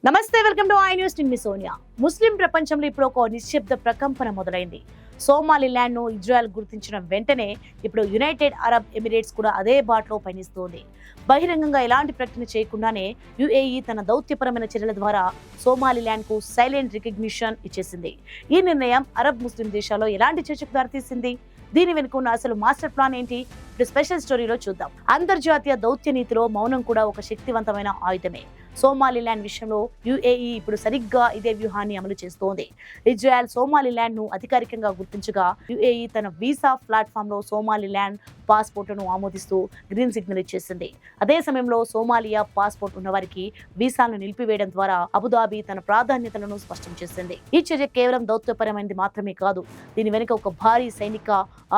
నమస్తే, welcome to I news. నేను సోనియా. ముస్లిం ప్రపంచంలో ఇప్పుడు ఒక నిశ్శబ్ద ప్రకంపన మొదలైంది. సోమాలిలాండ్ ను ఇజ్రాయెల్ గుర్తించిన వెంటనే ఇప్పుడు యునైటెడ్ అరబ్ ఎమిరేట్స్ కూడా అదే బాటలో పయనిస్తోంది. బహిరంగంగా ఎలాంటి ప్రకటన చేయకుండానే యుఏఈ తన దౌత్యపరమైన చర్యల ద్వారా సోమాలిలాండ్ కు సైలెంట్ రికగ్నిషన్ ఇచ్చేసింది. ఈ నిర్ణయం అరబ్ ముస్లిం దేశాల్లో ఎలాంటి చర్చకు దారితీసింది? దీని వెనుక ఉన్న అసలు మాస్టర్ ప్లాన్ ఏంటి? ఇప్పుడు స్పెషల్ స్టోరీలో చూద్దాం. అంతర్జాతీయ దౌత్య నీతిలో మౌనం కూడా ఒక శక్తివంతమైన ఆయుధమే. సోమాలిలాండ్ విషయంలో యుఏఈ ఇప్పుడు సరిగ్గా ఇదే వ్యూహాన్ని అమలు చేస్తోంది. ఇజ్రాయెల్ సోమాలిలాండ్ ను అధికారికంగా గుర్తించగా యుఏఈ తన వీసా ప్లాట్ఫామ్ లో సోమాలిలాండ్ పాస్పోర్ట్ను ఆమోదిస్తూ గ్రీన్ సిగ్నల్ ఇచ్చేసింది. అదే సమయంలో సోమాలియా పాస్పోర్ట్ ఉన్న వారికి వీసాలను నిలిపివేయడం ద్వారా అబుదాబి తన ప్రాధాన్యతలను స్పష్టం చేసింది. ఈ చర్య కేవలం దౌత్యపరమైనది మాత్రమే కాదు, దీని వెనుక ఒక భారీ సైనిక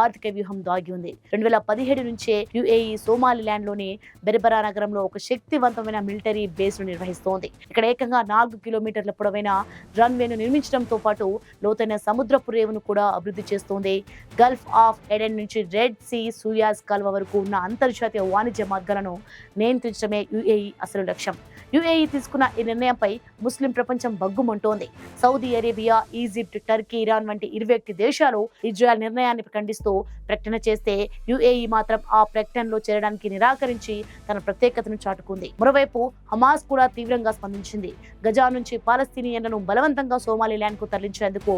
ఆర్థిక వ్యూహం దాగి ఉంది. 2017 నుంచే యుఏఈ సోమాలిలాండ్ లోని బెర్బరా నగరంలో ఒక శక్తివంతమైన మిలిటరీ బేస్ ను నిర్వహిస్తోంది. ఇక్కడ ఏకంగా 4 కిలోమీటర్ల పొడవైన రన్వేను నిర్మించడంతో పాటు లోతైన సముద్రపు రేవును కూడా అభివృద్ధి చేస్తోంది. గల్ఫ్ ఆఫ్ ఎడెన్ నుంచి రెడ్ సీ సూయాజ్ కాల్వ వరకు ఉన్న అంతర్జాతీయ వాణిజ్య మార్గాలను నియంత్రించడమే యుఏఈ అసలు లక్ష్యం. యుఏఈ తీసుకున్న ఈ నిర్ణయంపై ముస్లిం ప్రపంచం బగ్గుమంటోంది. Saudi Arabia, Egypt, Turkey, Iran వంటి 21 దేశాలు ఇజ్రాయెల్ నిర్ణయాన్ని ఖండిస్తూ ప్రకటన చేస్తే యుఏఈ మాత్రం ఆ ప్రకటనలో చేరడానికి నిరాకరించి తన ప్రత్యేకతను చాటుకుంది. మరోవైపు హమాస్ కూడా తీవ్రంగా స్పందించింది. గజా నుంచి పాలస్తీనియన్లను బలవంతంగా సోమాలిలాండ్ కు తరలించేందుకు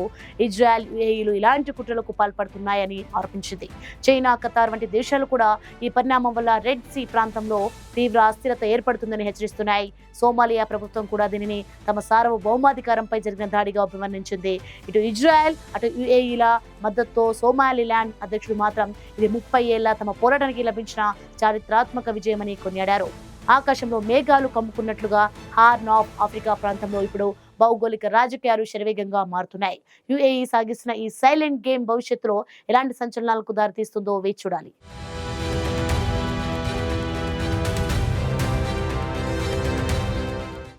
ఇజ్రాయెల్, యుఏఈలు ఇలాంటి కుట్రలకు పాల్పడుతున్నాయని ఆరోపించింది. చైనా, ఖతార్ వంటి దేశాలు కూడా ఈ పరిణామం వల్ల రెడ్ సీ ప్రాంతంలో తీవ్ర అస్థిరత ఏర్పడుతుందని హెచ్చరిస్తున్నాయి. సోమాలియా ప్రభుత్వం కూడా దీనిని తమ సార్వభౌమాధికారంపై జరిగిన దాడిగా అభివర్ణించింది. ఇటు ఇజ్రాయెల్, అటు యుఏఈల మద్దతుతో సోమాలిలాండ్ అధ్యక్షుడు మాత్రం ఇది 30 ఏళ్ల తమ పోరాటానికి లభించిన చారిత్రాత్మక విజయమని కొనియాడారు. ఆకాశంలో మేఘాలు కమ్ముకున్నట్లుగా హార్న్ ఆఫ్ ఆఫ్రికా ప్రాంతంలో ఇప్పుడు భౌగోళిక రాజకీయాలు శరవేగంగా మారుతున్నాయి. యుఏఈ సాగిస్తున్న ఈ సైలెంట్ గేమ్ భవిష్యత్తులో ఎలాంటి సంచలనాలకు దారితీస్తుందో వేచి చూడాలి.